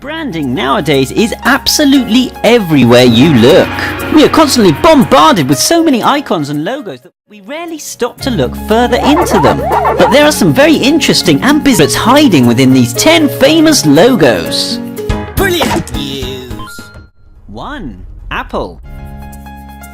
Branding nowadays is absolutely everywhere you look. We are constantly bombarded with so many icons and logos that we rarely stop to look further into them. But there are some very interesting and business hiding within these 10 famous logos. Brilliant news! 1. Apple.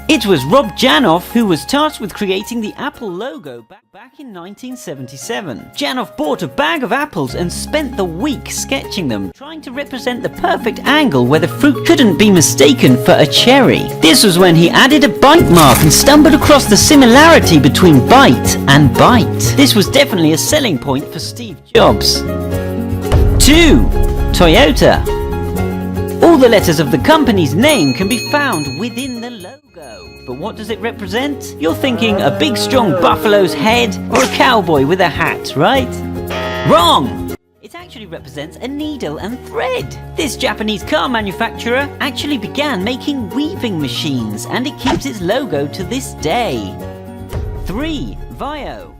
It was Rob Janoff who was tasked with creating the Apple logo back in 1977. Janoff bought a bag of apples and spent the week sketching them, trying to represent the perfect angle where the fruit couldn't be mistaken for a cherry. This was when he added a bite mark and stumbled across the similarity between bite and bite. This was definitely a selling point for Steve Jobs. 2. Toyota. All the letters of the company's name can be found within the logo. But what does it represent? You're thinking a big strong buffalo's head or a cowboy with a hat, right? Wrong! It actually represents a needle and thread. This Japanese car manufacturer actually began making weaving machines, and it keeps its logo to this day. 3. VAIO.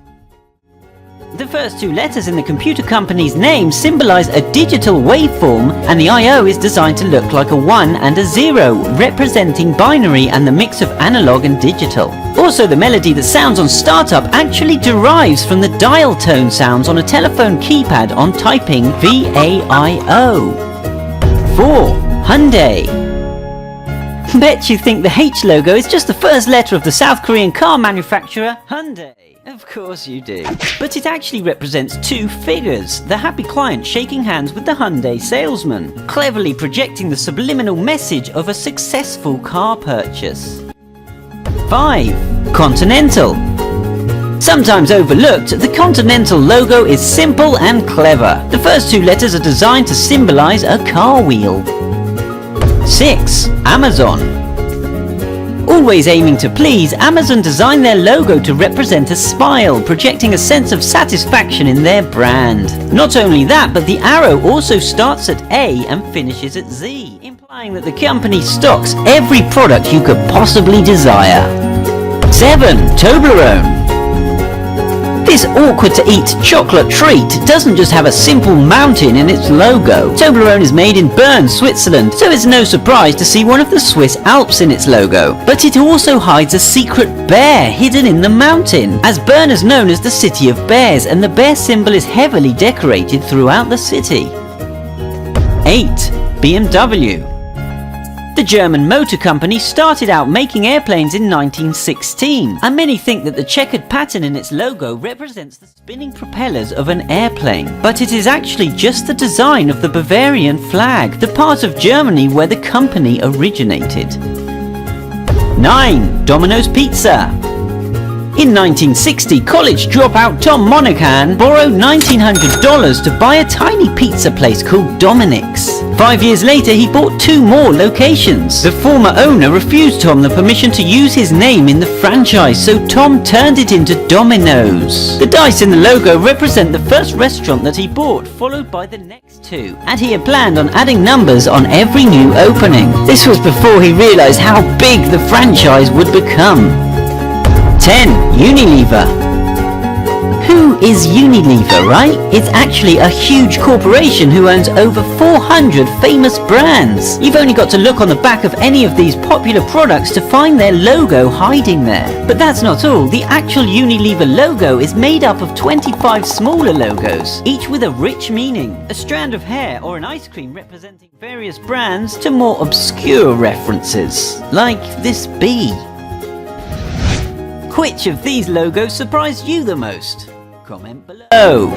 The first two letters in the computer company's name symbolize a digital waveform, and the IO is designed to look like a 1 and a 0, representing binary and the mix of analog and digital. Also, the melody that sounds on startup actually derives from the dial tone sounds on a telephone keypad on typing VAIO. 4. Hyundai. Bet you think the H logo is just the first letter of the South Korean car manufacturer Hyundai. Of course you do. But it actually represents two figures, the happy client shaking hands with the Hyundai salesman, cleverly projecting the subliminal message of a successful car purchase. 5. Continental. Sometimes overlooked, the Continental logo is simple and clever. The first two letters are designed to symbolize a car wheel. 6. Amazon. Always aiming to please, Amazon designed their logo to represent a smile, projecting a sense of satisfaction in their brand. Not only that, but the arrow also starts at A and finishes at Z, implying that the company stocks every product you could possibly desire. 7. Toblerone. This awkward-to-eat chocolate treat doesn't just have a simple mountain in its logo. Toblerone is made in Bern, Switzerland, so it's no surprise to see one of the Swiss Alps in its logo. But it also hides a secret bear hidden in the mountain, as Bern is known as the city of bears, and the bear symbol is heavily decorated throughout the city. 8. BMW. The German motor company started out making airplanes in 1916, and many think that the checkered pattern in its logo represents the spinning propellers of an airplane. But it is actually just the design of the Bavarian flag, the part of Germany where the company originated. 9. Domino's Pizza. In 1960, college dropout Tom Monaghan borrowed $1,900 to buy a tiny pizza place called Dominic's. 5 years later, he bought 2 more locations. The former owner refused Tom the permission to use his name in the franchise, so Tom turned it into Domino's. The dice in the logo represent the first restaurant that he bought, followed by the next 2, and he had planned on adding numbers on every new opening. This was before he realized how big the franchise would become. 10. Unilever. Who is Unilever, right? It's actually a huge corporation who owns over 400 famous brands. You've only got to look on the back of any of these popular products to find their logo hiding there. But that's not all. The actual Unilever logo is made up of 25 smaller logos, each with a rich meaning. A strand of hair or an ice cream representing various brands to more obscure references, like this bee. Which of these logos surprised you the most? Comment below.